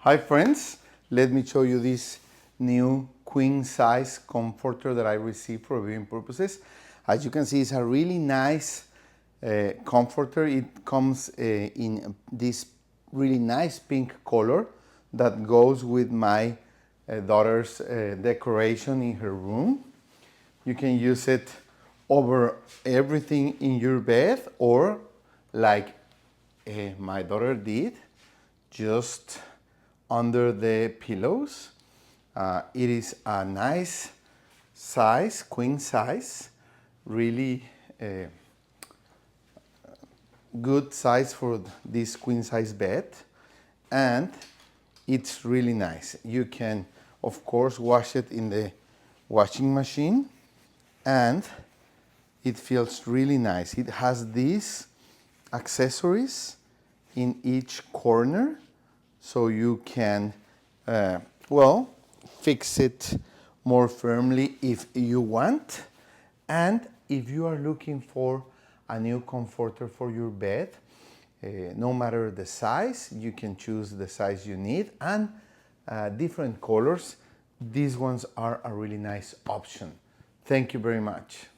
Hi friends, let me show you this new queen size comforter that I received for viewing purposes. As you can see, it's a really nice comforter. It comes in this really nice pink color that goes with my daughter's decoration in her room. You can use it over everything in your bed, or like my daughter did, just under the pillows. It is a nice size, queen size, really good size for this queen size bed, and it's really nice. You can of course wash it in the washing machine, and it feels really nice. It has these accessories in each corner, so you can fix it more firmly if you want. And if you are looking for a new comforter for your bed, no matter the size, you can choose the size you need, and different colors. These ones are a really nice option. Thank you very much.